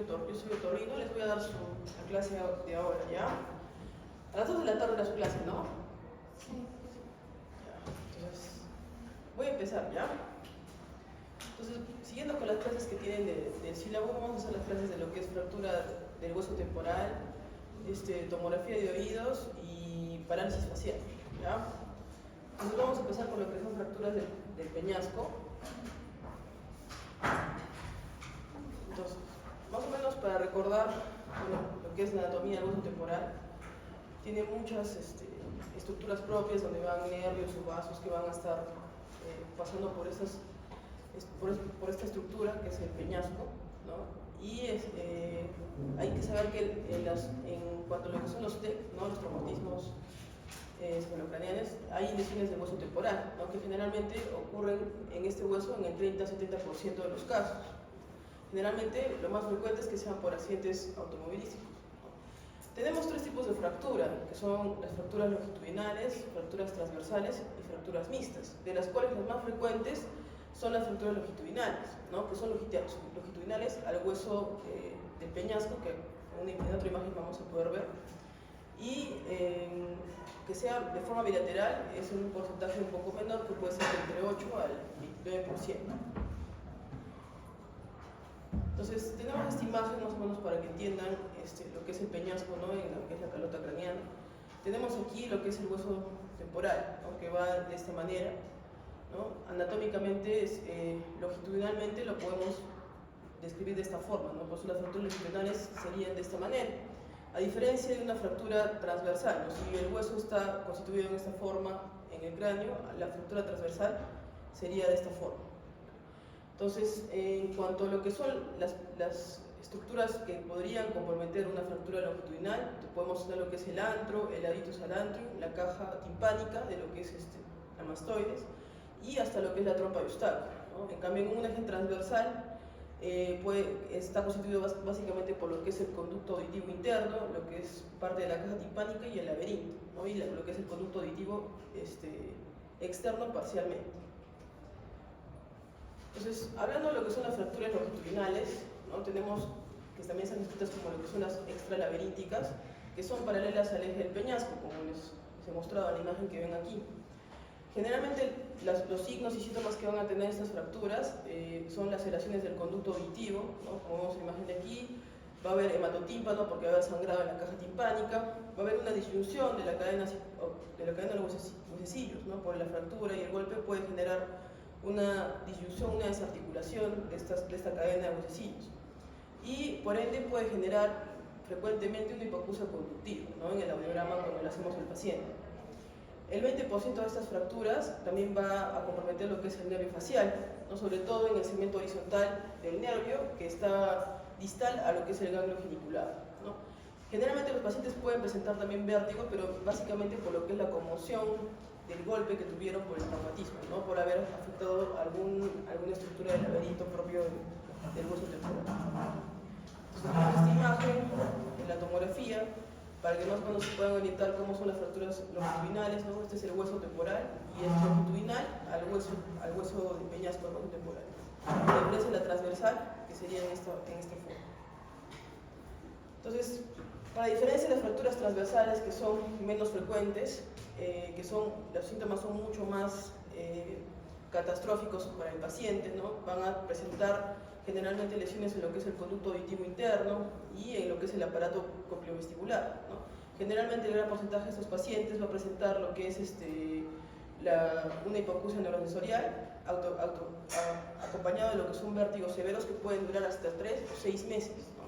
soy otorrino, les voy a dar la clase de ahora, ¿ya? A las 2 de la tarde era su clase, ¿no? Sí. Ya, entonces, voy a empezar, ¿ya? Entonces, siguiendo con las clases que tienen del sílabo, vamos a hacer las clases de lo que es fractura del hueso temporal, tomografía de oídos y parálisis facial, ¿ya? Entonces vamos a empezar con lo que son fracturas del peñasco. Entonces, más o menos para recordar lo que es la anatomía del hueso temporal, tiene muchas estructuras propias donde van nervios o vasos que van a estar pasando por esta estructura que es el peñasco, ¿no? Y hay que saber que en cuanto a lo que son los TEC, ¿no? Los traumatismos cefalocraneales, hay lesiones del hueso temporal, ¿no? Que generalmente ocurren en este hueso en el 30-70% de los casos. Generalmente lo más frecuente es que sean por accidentes automovilísticos, ¿no? Tenemos tres tipos de fractura, que son las fracturas longitudinales, fracturas transversales y fracturas mixtas, de las cuales las más frecuentes son las fracturas longitudinales, ¿no? Que son longitudinales al hueso del peñasco, que en otra imagen vamos a poder ver, y que sea de forma bilateral es un porcentaje un poco menor, que puede ser entre 8 al 29%. Entonces, tenemos esta imagen más o menos para que entiendan lo que es el peñasco, ¿no? En lo que es la calota craneana. Tenemos aquí lo que es el hueso temporal, ¿no? Que va de esta manera, ¿no? Anatómicamente, longitudinalmente lo podemos describir de esta forma, ¿no? Por eso las fracturas longitudinales serían de esta manera. A diferencia de una fractura transversal, ¿no? Si el hueso está constituido en esta forma en el cráneo, la fractura transversal sería de esta forma. Entonces, en cuanto a lo que son las estructuras que podrían comprometer una fractura longitudinal, podemos tener lo que es el antro, el aditus al antrium, la caja timpánica de lo que es la mastoides y hasta lo que es la trompa eustáquea, ¿no? En cambio, en un eje transversal está constituido básicamente por lo que es el conducto auditivo interno, lo que es parte de la caja timpánica y el laberinto, ¿no? Y lo que es el conducto auditivo externo parcialmente. Entonces, hablando de lo que son las fracturas longitudinales, ¿no? Tenemos que también están descritas como lo que son las extralaberínticas, que son paralelas al eje del peñasco, como les he mostrado en la imagen que ven aquí. Generalmente los signos y síntomas que van a tener estas fracturas son las laceraciones del conducto auditivo, ¿no? Como vemos en la imagen de aquí, va a haber hematotímpano porque va a haber sangrado en la caja timpánica, va a haber una disyunción de la cadena de los huesecillos, ¿no? Por la fractura y el golpe puede generar una disyunción, una desarticulación de esta cadena de huesecillos. Y por ende puede generar frecuentemente una hipoacusia conductiva, ¿no? En el audiograma cuando le hacemos al paciente. El 20% de estas fracturas también va a comprometer lo que es el nervio facial, ¿no? Sobre todo en el segmento horizontal del nervio que está distal a lo que es el ganglio geniculado, ¿no? Generalmente los pacientes pueden presentar también vértigo, pero básicamente por lo que es la conmoción del golpe que tuvieron por el traumatismo, ¿no? Por haber afectado alguna estructura del laberinto propio del hueso temporal. Entonces, en esta imagen, en la tomografía, para que más o menos se puedan orientar cómo son las fracturas longitudinales, ¿no? Este es el hueso temporal y es longitudinal al hueso de peñasco, al hueso temporal. La diferencia es la transversal, que sería en esta forma. Entonces, para diferencia de las fracturas transversales, que son menos frecuentes, los síntomas son mucho más catastróficos para el paciente, ¿no? Van a presentar generalmente lesiones en lo que es el conducto auditivo interno y en lo que es el aparato cocleovestibular, ¿no? Generalmente el gran porcentaje de estos pacientes va a presentar lo que es una hipoacusia neurosensorial acompañado de lo que son vértigos severos que pueden durar hasta 3 o 6 meses, ¿no?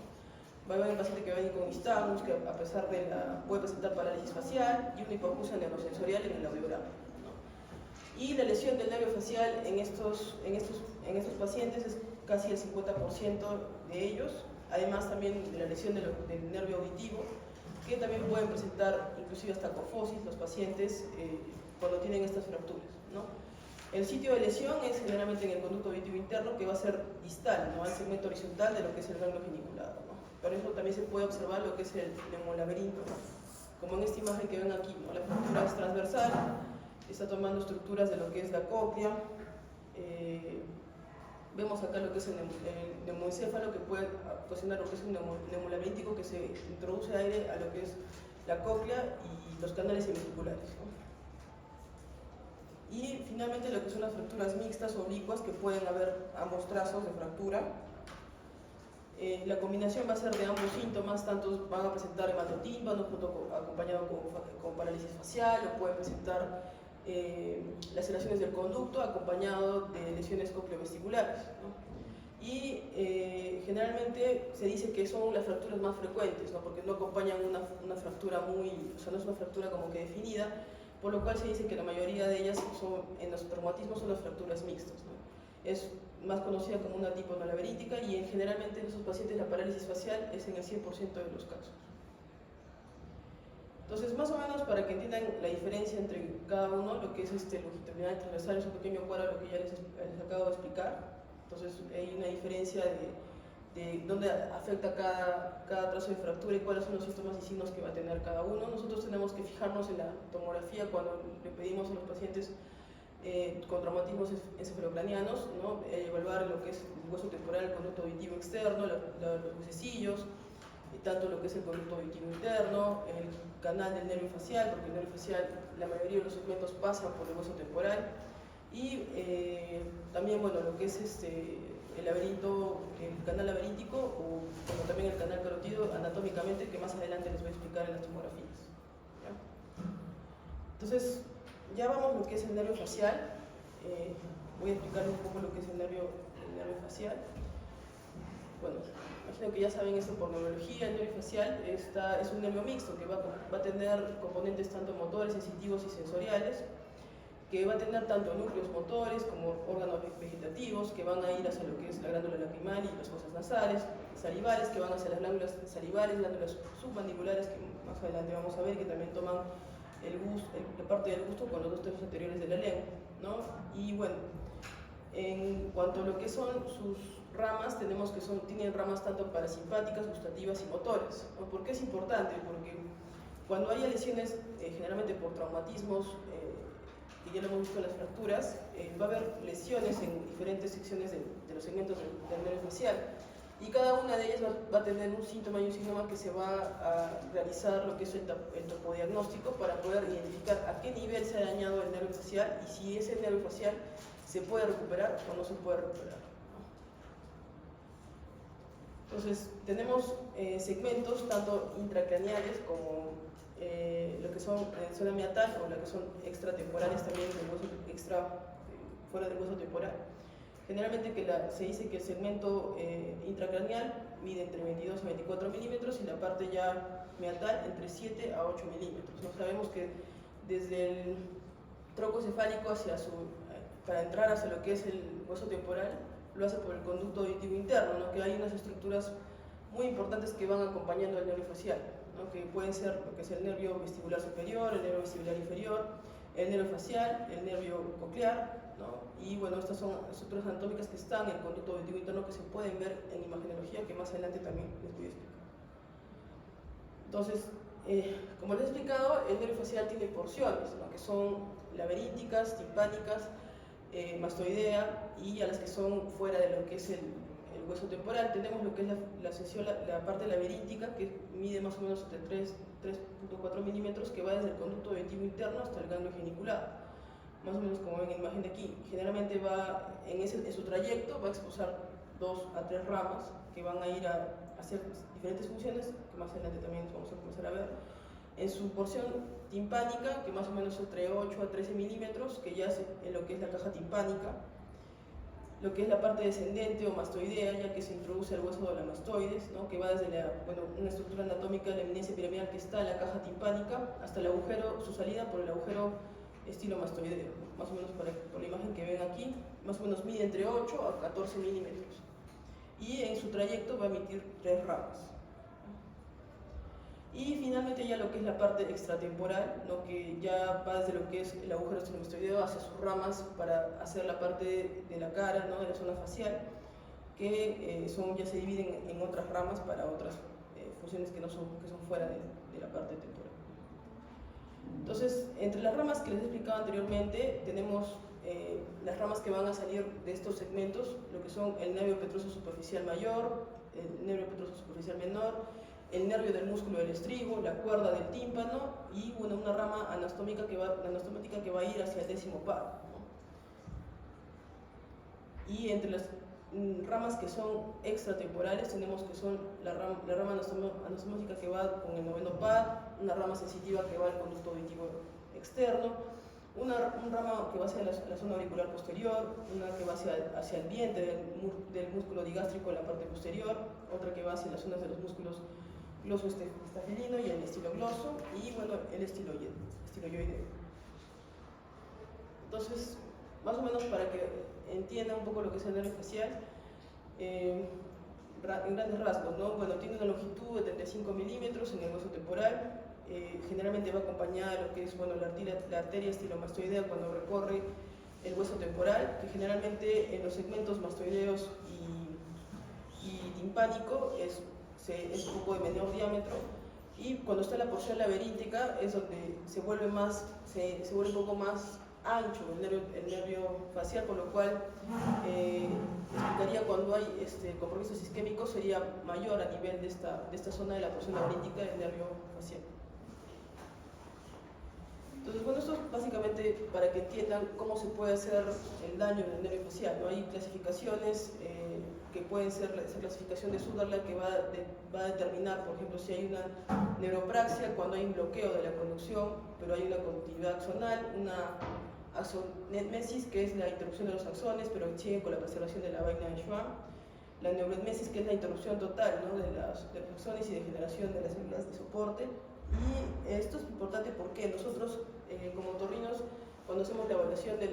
Va a haber un paciente que va a venir con nistagmus, que a pesar puede presentar parálisis facial y una hipoacusia neurosensorial en el audiograma, ¿no? Y la lesión del nervio facial en estos pacientes es casi el 50% de ellos, además también de la lesión del nervio auditivo, que también pueden presentar inclusive hasta cofosis los pacientes cuando tienen estas fracturas, ¿no? El sitio de lesión es generalmente en el conducto auditivo interno, que va a ser distal, ¿no? Al segmento horizontal de lo que es el ganglio geniculado, ¿no? Por ejemplo, también se puede observar lo que es el neumolaberinto, ¿no? Como en esta imagen que ven aquí, ¿no? La fractura es transversal, está tomando estructuras de lo que es la cóclea, vemos acá lo que es el neumoencéfalo, que puede ocasionar lo que es un neumolaberítico, que se introduce aire a lo que es la cóclea y los canales semicirculares, ¿no? Y finalmente lo que son las fracturas mixtas o oblicuas, que pueden haber ambos trazos de fractura. La combinación va a ser de ambos síntomas, tanto van a presentar hematotímpano acompañado con parálisis facial, o pueden presentar laceraciones del conducto acompañado de lesiones cocleovesiculares, ¿no? Y generalmente se dice que son las fracturas más frecuentes, ¿no? Porque no acompañan una fractura o sea, no es una fractura como que definida, por lo cual se dice que la mayoría de ellas en los traumatismos son las fracturas mixtas, ¿no? Es más conocida como una tipo malaberítica, y generalmente en esos pacientes la parálisis facial es en el 100% de los casos. Entonces, más o menos para que entiendan la diferencia entre cada uno, lo que es longitudinal y transversal es un pequeño cuadro, lo que ya les acabo de explicar. Entonces, hay una diferencia de dónde afecta cada trazo de fractura y cuáles son los síntomas y signos que va a tener cada uno. Nosotros tenemos que fijarnos en la tomografía cuando le pedimos a los pacientes con traumatismos encefalocranianos, ¿no? Evaluar lo que es el hueso temporal, el conducto auditivo externo, los huesecillos, tanto lo que es el conducto auditivo interno, el canal del nervio facial, porque el nervio facial, la mayoría de los segmentos pasan por el hueso temporal, y también, bueno, lo que es el laberinto, el canal laberíntico, o como también el canal carótido anatómicamente, que más adelante les voy a explicar en las tomografías, ¿ya? Entonces, ya vamos a lo que es el nervio facial. Voy a explicarles un poco lo que es el nervio facial. Bueno, imagino que ya saben esto por neurología. El nervio facial es un nervio mixto que va a tener componentes tanto motores, sensitivos y sensoriales, que va a tener tanto núcleos motores como órganos vegetativos, que van a ir hacia lo que es la glándula lacrimal y las fosas nasales, salivales, que van hacia las glándulas salivares, glándulas submandibulares, que más adelante vamos a ver, que también toman la parte del gusto con los dos tercios anteriores de la lengua, ¿no? Y bueno, en cuanto a lo que son sus ramas, tenemos que tienen ramas tanto parasimpáticas, gustativas y motoras, ¿no? ¿Por qué es importante? Porque cuando haya lesiones, generalmente por traumatismos, que ya lo hemos visto en las fracturas, va a haber lesiones en diferentes secciones de los segmentos del nervio facial, y cada una de ellas va a tener un síntoma y un síntoma que se va a realizar lo que es el topodiagnóstico para poder identificar a qué nivel se ha dañado el nervio facial y si ese nervio facial se puede recuperar o no se puede recuperar. Entonces, tenemos segmentos tanto intracraneales como lo que son en zona meatal, o lo que son extratemporales también, del hueso fuera del hueso temporal. Generalmente se dice que el segmento intracraneal mide entre 22 y 24 milímetros, y la parte ya meatal entre 7 a 8 milímetros. ¿No? Sabemos que desde el tronco cefálico para entrar hacia lo que es el hueso temporal, lo hace por el conducto auditivo interno, ¿no? Que hay unas estructuras muy importantes que van acompañando al nervio facial, ¿no? Que pueden ser lo que es el nervio vestibular superior, el nervio vestibular inferior, el nervio facial, el nervio coclear, ¿no? Y bueno, estas son estructuras anatómicas que están en el conducto auditivo interno, que se pueden ver en imagenología, que más adelante también les voy a explicar. Entonces, como les he explicado, el nervio facial tiene porciones, ¿no? Que son laberínticas, timpánicas, mastoidea, y a las que son fuera de lo que es el hueso temporal. Tenemos lo que es la parte laberíntica, que mide más o menos entre 3.4 milímetros, que va desde el conducto auditivo interno hasta el ganglio geniculado, más o menos como ven en la imagen de aquí. Generalmente en su trayecto va a expulsar 2 a 3 ramas que van a ir a hacer diferentes funciones, que más adelante también vamos a comenzar a ver. En su porción timpánica, que más o menos entre 8 a 13 milímetros, que ya es en lo que es la caja timpánica, lo que es la parte descendente o mastoidea, ya que se introduce el hueso de la mastoides, ¿no? Que va desde una estructura anatómica de la eminencia piramidal que está en la caja timpánica hasta el agujero, su salida por el agujero estilo mastoideo, ¿no? Más o menos por la imagen que ven aquí, más o menos mide entre 8 a 14 milímetros, y en su trayecto va a emitir 3 ramas. Y finalmente ya lo que es la parte extratemporal, ¿no? Que ya va desde lo que es el agujero estenomastoideo hacia sus ramas para hacer la parte de la cara, ¿no? De la zona facial, que ya se dividen en otras ramas para otras funciones que son fuera de la parte temporal. Entonces, entre las ramas que les he explicado anteriormente, tenemos las ramas que van a salir de estos segmentos, lo que son el nervio petroso superficial mayor, el nervio petroso superficial menor, el nervio del músculo del estribo, la cuerda del tímpano y bueno, una rama anastomática que va a ir hacia el 10º par, ¿no? Y entre las ramas que son extratemporales tenemos que son la rama anastomática que va con el 9º par, una rama sensitiva que va al conducto auditivo externo, una rama que va hacia la zona auricular posterior, una que va hacia el diente del músculo digástrico en la parte posterior, otra que va hacia las zonas de los músculos gloso-estafelino y el estilogloso, y bueno, el estiloioideo. Entonces, más o menos para que entienda un poco lo que es el nervio facial, en grandes rasgos, ¿no? Bueno, tiene una longitud de 35 milímetros en el hueso temporal, generalmente va acompañada de lo que es, bueno, la arteria estilomastoidea cuando recorre el hueso temporal, que generalmente en los segmentos mastoideos y timpánico es un poco de menor diámetro, y cuando está en la porción laberíntica es donde se vuelve un poco más ancho el nervio facial, con lo cual explicaría cuando hay compromisos isquémicos sería mayor a nivel de esta zona de la porción laberíntica del nervio facial. Entonces, bueno, esto es básicamente para que entiendan cómo se puede hacer el daño del nervio facial, ¿no? Hay clasificaciones que pueden ser esa clasificación de Sutherland que va a determinar, por ejemplo, si hay una neuropraxia, cuando hay un bloqueo de la conducción, pero hay una continuidad axonal, una axonetmesis, que es la interrupción de los axones, pero siguen con la preservación de la vaina de Schwann, la neuroetmesis, que es la interrupción total, ¿no?, de los axones y degeneración de las células de soporte. Y esto es importante porque nosotros, como otorrinos, cuando hacemos la evaluación del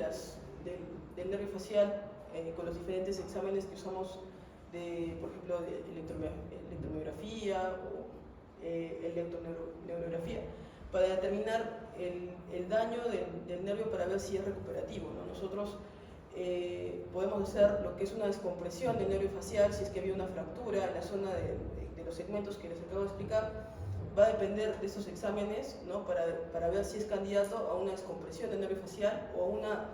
nervio facial con los diferentes exámenes que usamos, por ejemplo, de electromiografía o electroneurografía, para determinar el daño del nervio para ver si es recuperativo, ¿no? Nosotros podemos hacer lo que es una descompresión del nervio facial si es que había una fractura en la zona de los segmentos que les acabo de explicar. Va a depender de estos exámenes, ¿no?, para ver si es candidato a una descompresión del nervio facial o a una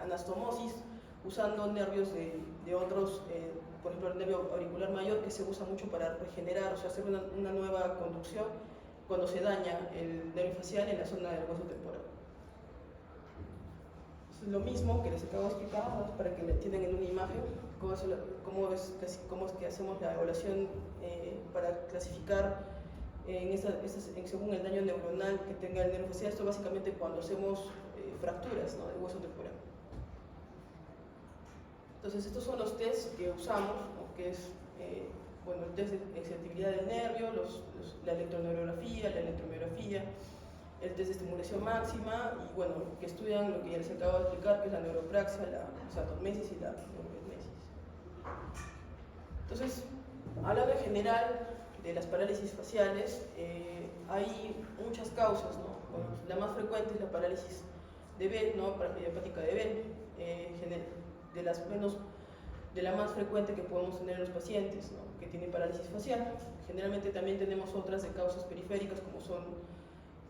anastomosis usando nervios de otros, por ejemplo el nervio auricular mayor, que se usa mucho para regenerar, o sea, hacer una nueva conducción cuando se daña el nervio facial en la zona del hueso temporal. Es lo mismo que les acabo de explicar, para que me entiendan en una imagen cómo es que hacemos la evaluación para clasificar según el daño neuronal que tenga el nervio facial. Esto básicamente cuando hacemos fracturas, ¿no?, del hueso temporal. Entonces, estos son los tests que usamos, ¿no?, que es bueno, el test de excitabilidad del nervio, la electroneurografía, la electromiografía, el test de estimulación máxima, y bueno, que estudian lo que ya les acabo de explicar, que es la neuropraxia, la xantomesis y la neuroetmesis. Entonces, hablando en general de las parálisis faciales, hay muchas causas, ¿no? Bueno, la más frecuente es la parálisis de Bell, ¿no?, parálisis idiopática de Bell, de la más frecuente que podemos tener en los pacientes, ¿no?, que tienen parálisis facial. Generalmente también tenemos otras de causas periféricas, como son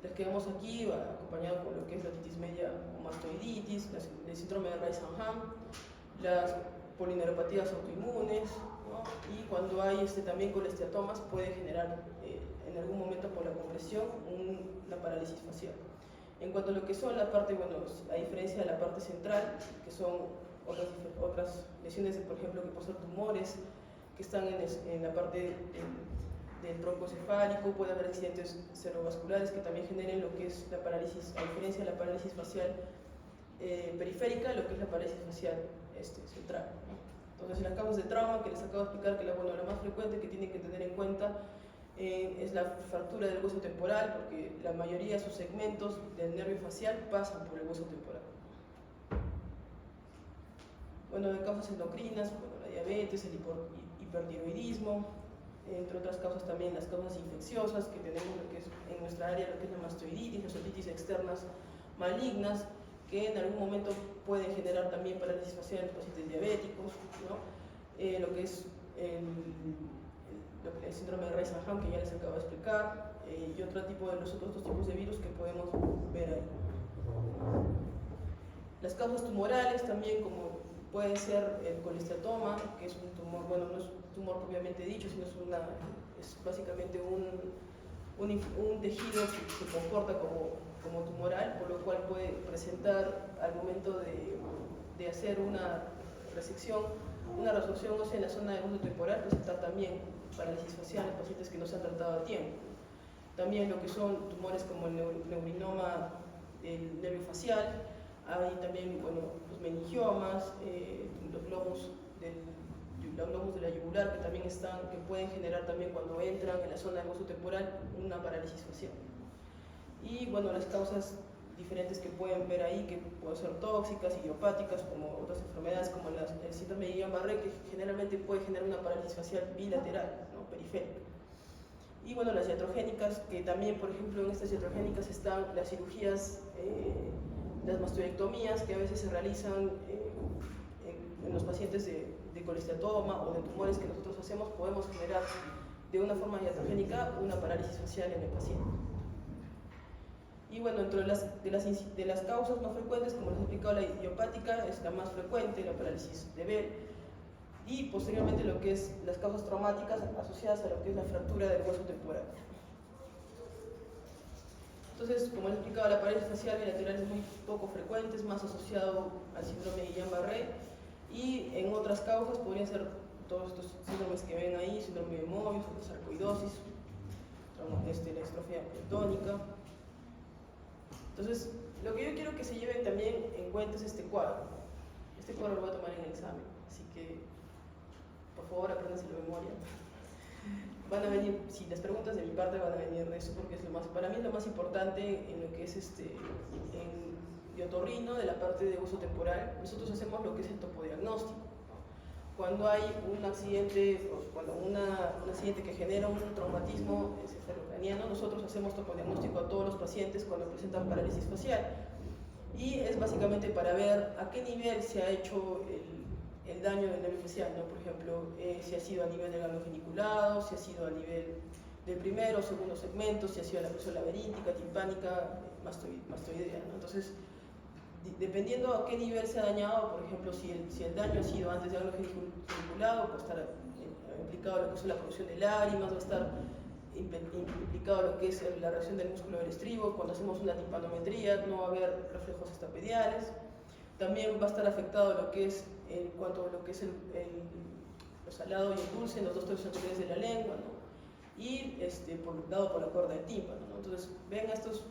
las que vemos aquí, acompañado con lo que es la otitis media o mastoiditis, el síndrome de Reis-Hahn, las polineuropatías autoinmunes, ¿no?, y cuando hay también colesteatomas puede generar en algún momento por la compresión una parálisis facial. En cuanto a lo que son la parte, bueno, a diferencia de la parte central, que son otras lesiones, por ejemplo, que pueden ser tumores que están en la parte del tronco cefálico, puede haber accidentes cerebrovasculares que también generen lo que es la parálisis, a diferencia de la parálisis facial periférica, lo que es la parálisis facial central, ¿no? Entonces, las causas de trauma que les acabo de explicar, que la más frecuente que tienen que tener en cuenta es la fractura del hueso temporal, porque la mayoría de sus segmentos del nervio facial pasan por el hueso temporal. Bueno, de causas endocrinas, bueno, la diabetes, el hipertiroidismo, entre otras causas también las causas infecciosas que tenemos lo que es, en nuestra área, lo que es la mastoiditis, las otitis externas malignas, que en algún momento pueden generar también parálisis facial en los pacientes diabéticos, ¿no? Lo que es el síndrome de Reis-Hahn, que ya les acabo de explicar, y otro tipo de los otros tipos de virus que podemos ver ahí. Las causas tumorales también, como puede ser el colesteatoma, que es un tumor, bueno, no es un tumor propiamente dicho, sino es básicamente un tejido que se comporta como tumoral, por lo cual puede presentar al momento de hacer una resección, una resorción ósea en la zona del hueso temporal, presentar también parálisis facial en pacientes que no se han tratado a tiempo. También lo que son tumores como el neurinoma del nervio facial, hay también, bueno, los meningiomas, los globos de la yugular que pueden generar también cuando entran en la zona del hueso temporal una parálisis facial. Y bueno, las causas diferentes que pueden ver ahí, que pueden ser tóxicas, idiopáticas, como otras enfermedades como el síndrome de Guillain-Barré, que generalmente puede generar una parálisis facial bilateral, ¿no? Periférica. Y bueno, las iatrogénicas, que también, por ejemplo, en estas iatrogénicas están las cirugías, las mastoidectomías, que a veces se realizan en los pacientes de colesteatoma o de tumores que nosotros hacemos, podemos generar de una forma iatrogénica una parálisis facial en el paciente. Y bueno, dentro de las causas más frecuentes, como les he explicado, la idiopática es la más frecuente, la parálisis de Bell, y posteriormente lo que es las causas traumáticas asociadas a lo que es la fractura del hueso temporal. Entonces, como les he explicado, la parálisis facial bilateral es muy poco frecuente, es más asociado al síndrome de Guillain-Barré, y en otras causas podrían ser todos estos síndromes que ven ahí, síndrome de Mobius, sarcoidosis, la distrofia tónica. Entonces, lo que yo quiero que se lleven también en cuenta es este cuadro. Este cuadro lo voy a tomar en el examen, así que por favor apréndanse de memoria. Van a venir, si las preguntas de mi parte van a venir de eso, porque para mí es lo más importante en lo que es en biotorrino, de la parte de uso temporal. Nosotros hacemos lo que es el topodiagnóstico. Cuando hay un accidente, un accidente que genera un traumatismo cefalocraniano, nosotros hacemos topodiagnóstico a todos los pacientes cuando presentan parálisis facial. Y es básicamente para ver a qué nivel se ha hecho el daño del nervio facial, ¿no? Por ejemplo, si ha sido a nivel del ganglio geniculado, si ha sido a nivel del primero o segundo segmento, si ha sido a la presión laberíntica, timpánica, mastoidea, ¿no? Entonces, dependiendo a qué nivel se ha dañado, por ejemplo, si el daño ha sido antes del ganglio geniculado, puede estar implicado lo que es la producción de lágrimas, va a estar implicado lo que es la reacción del músculo del estribo. Cuando hacemos una timpanometría no va a haber reflejos estapediales. También va a estar afectado lo que es en cuanto a lo que es lo salado y el dulce en los dos tercios anteriores de la lengua, ¿no? Y dado por la cuerda del tímpano, ¿no? Entonces, ven estos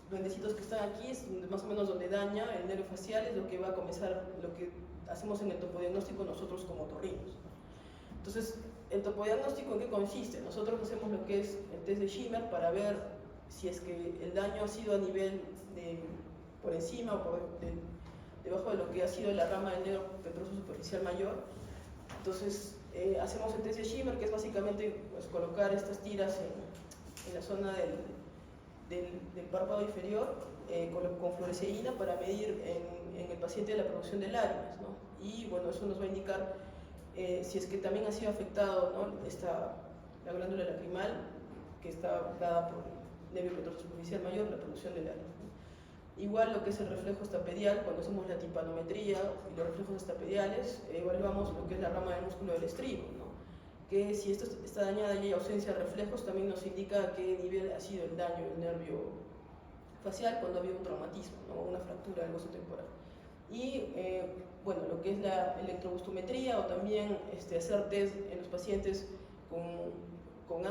duendecitos que están aquí, es más o menos donde daña el nervio facial, es lo que va a comenzar, lo que hacemos en el topodiagnóstico nosotros como otorrinos, ¿no? Entonces, ¿el topodiagnóstico en qué consiste? Nosotros hacemos lo que es el test de Schimmer para ver si es que el daño ha sido a nivel por encima o debajo de lo que ha sido la rama del nervio petroso superficial mayor. Entonces, hacemos el test de Schimmer, que es básicamente pues, colocar estas tiras en la zona del párpado inferior con fluoresceína para medir en el paciente la producción de lágrimas, ¿no? Y bueno, eso nos va a indicar si es que también ha sido afectado, ¿no? La glándula lacrimal, que está dada por el nervio petroso superficial mayor, la producción de lágrimas, ¿no? Igual lo que es el reflejo estapedial, cuando hacemos la timpanometría y los reflejos estapediales, evaluamos lo que es la rama del músculo del estribo, ¿no? Que si esto está dañada y hay ausencia de reflejos, también nos indica a qué nivel ha sido el daño del nervio facial cuando había un traumatismo, ¿no? Una fractura del hueso temporal. Y bueno, lo que es la electrobustometría o también hacer test en los pacientes con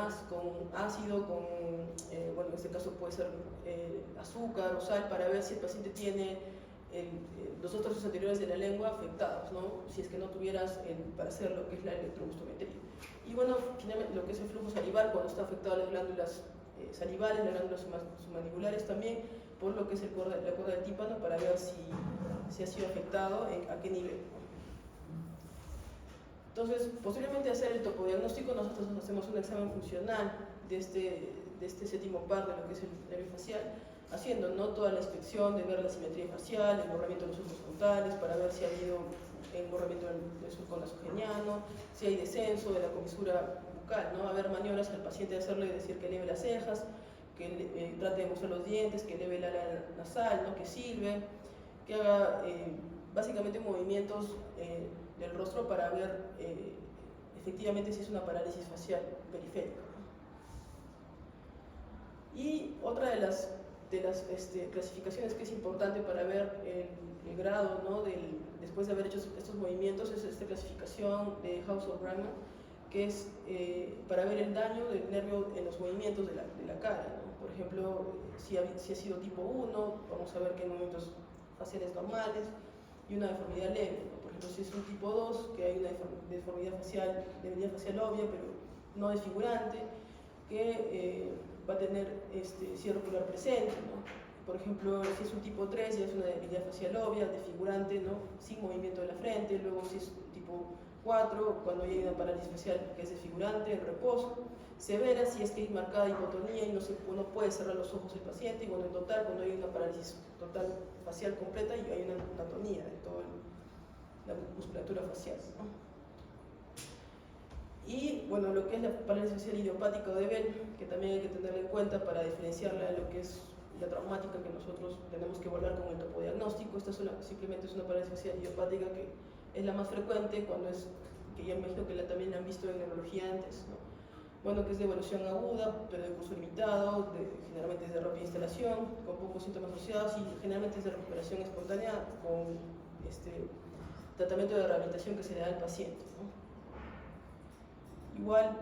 ácido, bueno, en este caso puede ser azúcar o sal, para ver si el paciente tiene los dos tercios anteriores de la lengua afectados, ¿no? Si es que no tuvieras para hacer lo que es la electrobustometría. Y bueno, finalmente lo que es el flujo salivar, cuando está afectado las glándulas salivales, las glándulas submandibulares también, por lo que es la cuerda del tímpano, para ver si ha sido afectado, a qué nivel. Entonces, posteriormente a hacer el topodiagnóstico, nosotros hacemos un examen funcional de este séptimo par de lo que es el nervio facial, haciendo no toda la inspección de ver la simetría facial, el borramiento de los ojos frontales, para ver si ha habido borramiento del surco nasogeniano, si hay descenso de la comisura bucal, ¿no? Va a haber maniobras al paciente de hacerle decir que eleve las cejas, que trate de mostrar los dientes, que eleve el ala nasal, ¿no? Que silbe, que haga básicamente movimientos del rostro para ver efectivamente si es una parálisis facial periférica. Y otra de las clasificaciones que es importante para ver el grado, ¿no?, después de haber hecho estos movimientos es esta clasificación de House of Brandman, que es para ver el daño del nervio en los movimientos de la cara, ¿no? Por ejemplo, si ha sido tipo 1, vamos a ver que hay movimientos faciales normales y una deformidad leve, ¿no? Por ejemplo, si es un tipo 2, que hay una deformidad facial obvia, pero no desfigurante, que va a tener cierre ocular presente, ¿no? Por ejemplo, si es un tipo 3, ya es una debilidad facial obvia, desfigurante, ¿no?, sin movimiento de la frente. Luego, si es tipo 4, cuando hay una parálisis facial que es desfigurante, en reposo. Severa, si es que hay marcada hipotonía y no puede cerrar los ojos el paciente. Y bueno, en total, cuando hay una parálisis total facial completa y hay una atonía de toda la musculatura facial, ¿no? Y bueno, lo que es la parálisis facial idiopática o de Bell, que también hay que tenerla en cuenta para diferenciarla de lo que es la traumática, que nosotros tenemos que evaluar con el topodiagnóstico. Esta simplemente es una parálisis facial idiopática que es la más frecuente, que ya me imagino que también la han visto en neurología antes, ¿no? Bueno, que es de evolución aguda, pero de curso limitado, generalmente es de rápida instalación, con pocos síntomas asociados y generalmente es de recuperación espontánea con tratamiento de rehabilitación que se le da al paciente, ¿no? Igual,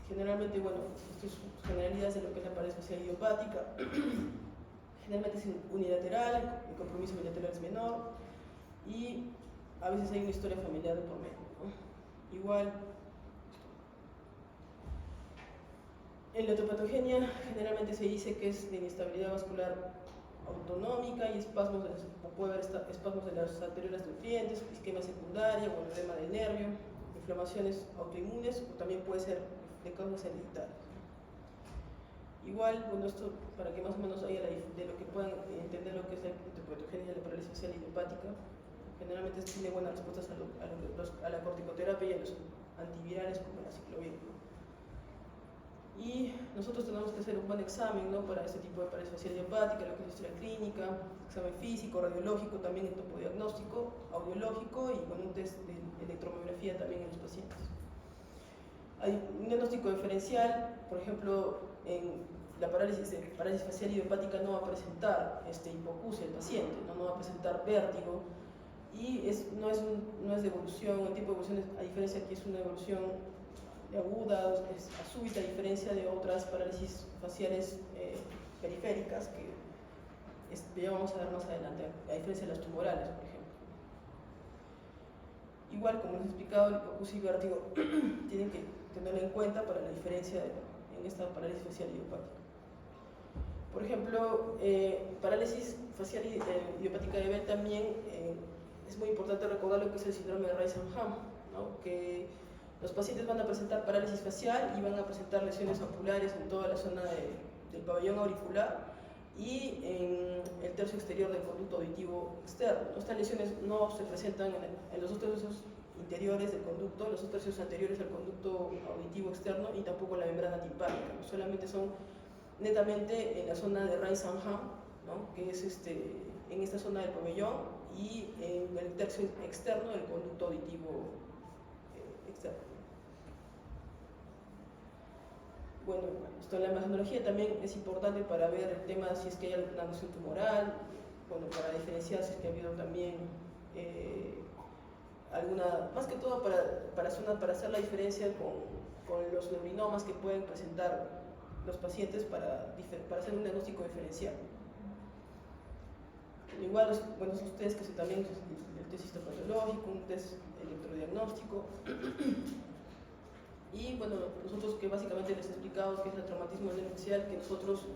generalmente, bueno, estas son generalidades de lo que es la parálisis facial idiopática. Generalmente es unilateral, el compromiso bilateral es menor y a veces hay una historia familiar de por medio, ¿no? Igual, en la etiopatogenia generalmente se dice que es de inestabilidad vascular autonómica y puede haber espasmos de las arteriolas nutrientes, isquemia secundaria o edema del nervio, inflamaciones autoinmunes, o también puede ser de causas hereditarias. Igual, bueno, esto para que más o menos haya de lo que puedan entender lo que es la etiopatogenia de la parálisis facial idiopática. Generalmente tiene buenas respuestas a la corticoterapia y a los antivirales como la ciclovir, ¿no? Y nosotros tenemos que hacer un buen examen, ¿no?, para este tipo de parálisis facial idiopática, lo que es la historia clínica, examen físico, radiológico, también el topodiagnóstico, audiológico y con un test de electromiografía también en los pacientes. Hay un diagnóstico diferencial, por ejemplo, en la parálisis facial idiopática no va a presentar hipoacusia el paciente, no va a presentar vértigo y no es de evolución, el tipo de evolución a diferencia aquí es una evolución aguda, es súbita, a diferencia de otras parálisis faciales periféricas que ya vamos a ver más adelante, a diferencia de las tumorales, por ejemplo. Igual, como les he explicado, el hipoacusia y vértigo tienen que tenerlo en cuenta para la diferencia en esta parálisis facial idiopática. Por ejemplo, parálisis facial idiopática de Bell también es muy importante recordar lo que es el síndrome de Reis-Hahn, ¿no?, que los pacientes van a presentar parálisis facial y van a presentar lesiones oculares en toda la zona del pabellón auricular y en el tercio exterior del conducto auditivo externo. Estas lesiones no se presentan en los dos tercios interiores del conducto, los dos tercios anteriores al conducto auditivo externo y tampoco en la membrana timpánica, ¿no? Solamente son netamente en la zona de Reis-Hahn, ¿no?, que es en esta zona del pabellón y en el tercio externo del conducto auditivo externo. Bueno, esto en la imagenología también es importante para ver el tema si es que hay alguna lesión tumoral, bueno, para diferenciar si es que ha habido también alguna, más que todo para hacer la diferencia con los neurinomas que pueden presentar los pacientes para hacer un diagnóstico diferencial. Igual, bueno, esos test que también el test histopatológico, un test electrodiagnóstico. Y bueno, nosotros que básicamente les he explicado que es el traumatismo facial, que nosotros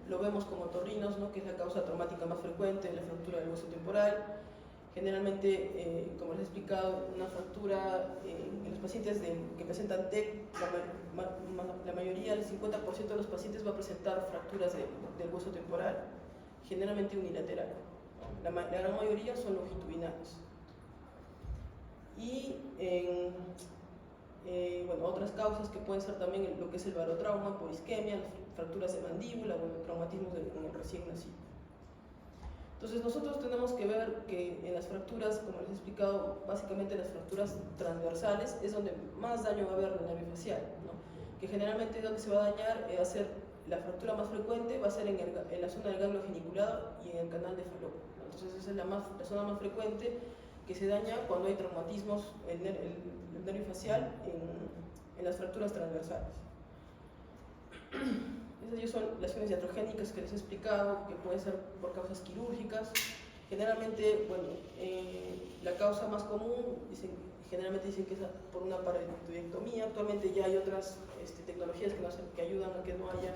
lo vemos como otorrinos, ¿no?, que es la causa traumática más frecuente, la fractura del hueso temporal. Generalmente, como les he explicado, una fractura en los pacientes que presentan TEC, la mayoría, el 50% de los pacientes va a presentar fracturas del hueso temporal, generalmente unilateral. La gran mayoría son longitudinales. Y bueno, otras causas que pueden ser también lo que es el barotrauma por isquemia, fracturas de mandíbula, bueno, traumatismos en el recién nacido. Entonces nosotros tenemos que ver que en las fracturas, como les he explicado, básicamente las fracturas transversales es donde más daño va a haber en el nervio facial, ¿no? Que generalmente donde se va a dañar va a ser la fractura más frecuente, va a ser en la zona del ganglio geniculado y en el canal de Fallope, ¿no? Entonces esa es la zona más frecuente que se daña cuando hay traumatismos el nervio facial en las fracturas transversales. Esas ya son lesiones iatrogénicas que les he explicado, que pueden ser por causas quirúrgicas. Generalmente, bueno, la causa más común, generalmente dicen que es por una parodonticectomía. Actualmente ya hay otras tecnologías que ayudan a que no haya,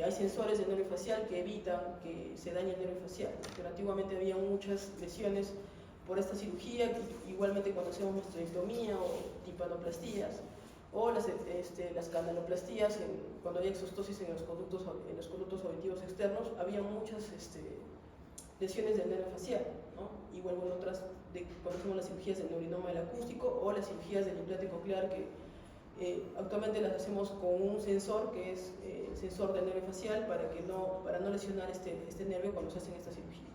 hay sensores del nervio facial que evitan que se dañe el nervio facial. Pero antiguamente había muchas lesiones por esta cirugía, igualmente cuando hacemos mastectomía o timpanoplastías, o las canaloplastías, cuando había exostosis en los conductos auditivos externos, había muchas lesiones del nervio facial, ¿no? Igual con otras, cuando hacemos las cirugías del neurinoma del acústico o las cirugías del implante coclear, que actualmente las hacemos con un sensor que es sensor del nervio facial para no lesionar este nervio cuando se hacen estas cirugías.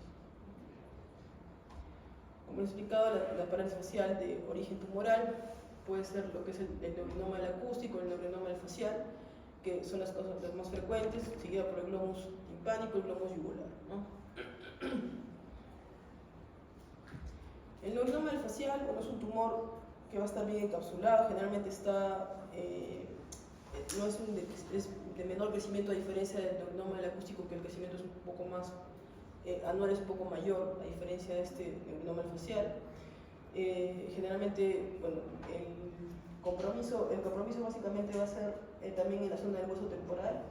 Como les he explicado, la parálisis facial de origen tumoral puede ser lo que es el neurinoma del acústico, el neurinoma del facial, que son las cosas más frecuentes, seguida por el glomus timpánico y el glomus yugular, ¿no? El neurinoma del facial, bueno, es un tumor que va a estar bien encapsulado, generalmente no es de menor crecimiento a diferencia del neurinoma del acústico, que el crecimiento es un poco más anual, es un poco mayor a diferencia de este neurinoma del facial. Generalmente, bueno, el compromiso básicamente va a ser también en la zona del hueso temporal.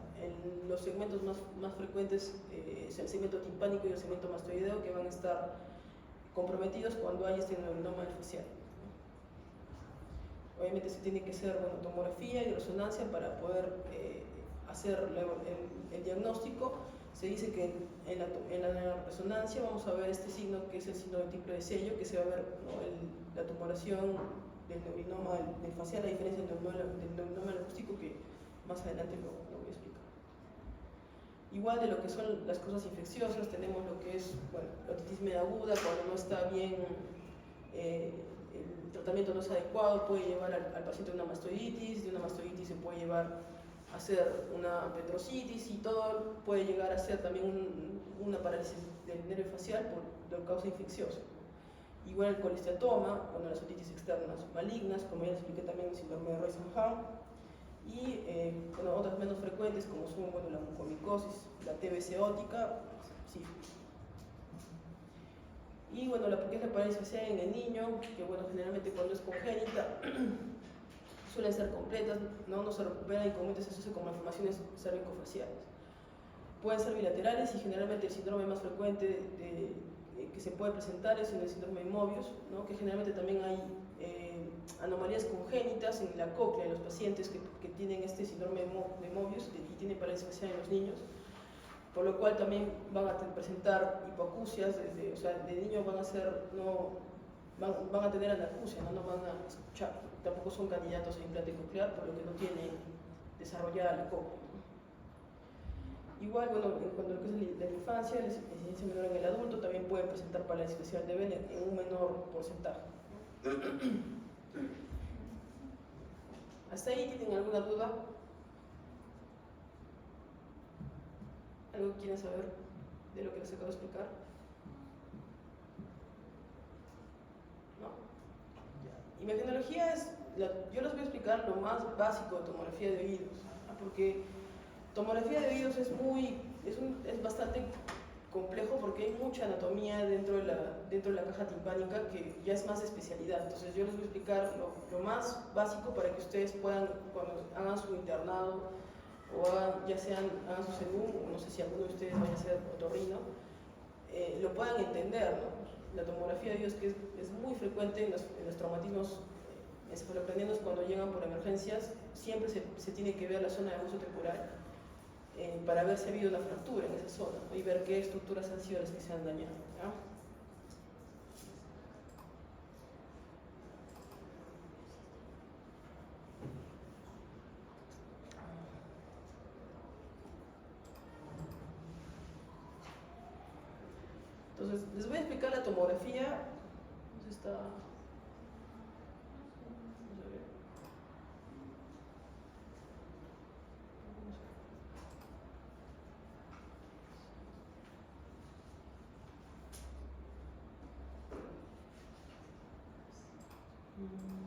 Los segmentos más frecuentes es el segmento timpánico y el segmento mastoideo, que van a estar comprometidos cuando hay este neurinoma facial. Obviamente se tiene que hacer tomografía y resonancia para poder hacer el diagnóstico. Se dice que en la resonancia vamos a ver este signo, que es el signo de triple de sello, que se va a ver, ¿no?, la tumoración del neurinoma del facial, a diferencia del neurinoma acústico, que más adelante lo voy a explicar. Igual de lo que son las cosas infecciosas, tenemos lo que es, bueno, la otitis media aguda, cuando no está bien, el tratamiento no es adecuado, puede llevar al paciente a una mastoiditis, de una mastoiditis se puede llevar a hacer una petrocitis, y todo puede llegar a ser también una parálisis del nervio facial por causa infecciosa. Igual el colesteatoma, bueno, las otitis externas malignas, como ya les expliqué también el síndrome de Rosenbaum, y bueno, otras menos frecuentes como son, bueno, la mucomicosis, la TBC ótica, sífilis. Y bueno, lo que es la parálisis facial en el niño, que bueno, generalmente cuando es congénita suelen ser completas, no se recuperan y comúnmente se asocia con malformaciones cervicofaciales. Pueden ser bilaterales y generalmente el síndrome más frecuente que se puede presentar es en el síndrome de Mobius, ¿no?, que generalmente también hay anomalías congénitas en la cóclea de los pacientes que tienen este síndrome de Mobius y tienen parálisis facial en los niños, por lo cual también van a presentar hipoacusias, o sea, de niños van a tener anacusia, no van a escuchar, tampoco son candidatos a implante coclear, por lo que no tienen desarrollada la cóclea. Igual, bueno, en cuanto a lo que es de la infancia, la incidencia menor en el adulto, también pueden presentar parálisis facial de Bell en un menor porcentaje. ¿Hasta ahí tienen alguna duda? ¿Algo que quieren saber de lo que les acabo de explicar? ¿No? Imagenología yo les voy a explicar lo más básico de tomografía de oídos, ¿no? Porque tomografía de oídos es bastante complejo, porque hay mucha anatomía dentro de la caja timpánica que ya es más de especialidad. Entonces yo les voy a explicar lo más básico para que ustedes puedan, cuando hagan su internado o hagan su CENUM, o no sé si alguno de ustedes vaya a ser otorrino, lo puedan entender, ¿no? La tomografía de oídos, que es muy frecuente en los traumatismos encefalocranianos cuando llegan por emergencias, siempre se tiene que ver la zona de hueso temporal para ver si ha habido una fractura en esa zona, ¿no?, y ver qué estructuras han sido las que se han dañado, ¿ya? Entonces, les voy a explicar la tomografía. ¿Dónde está? Vamos a ver. Vamos a ver.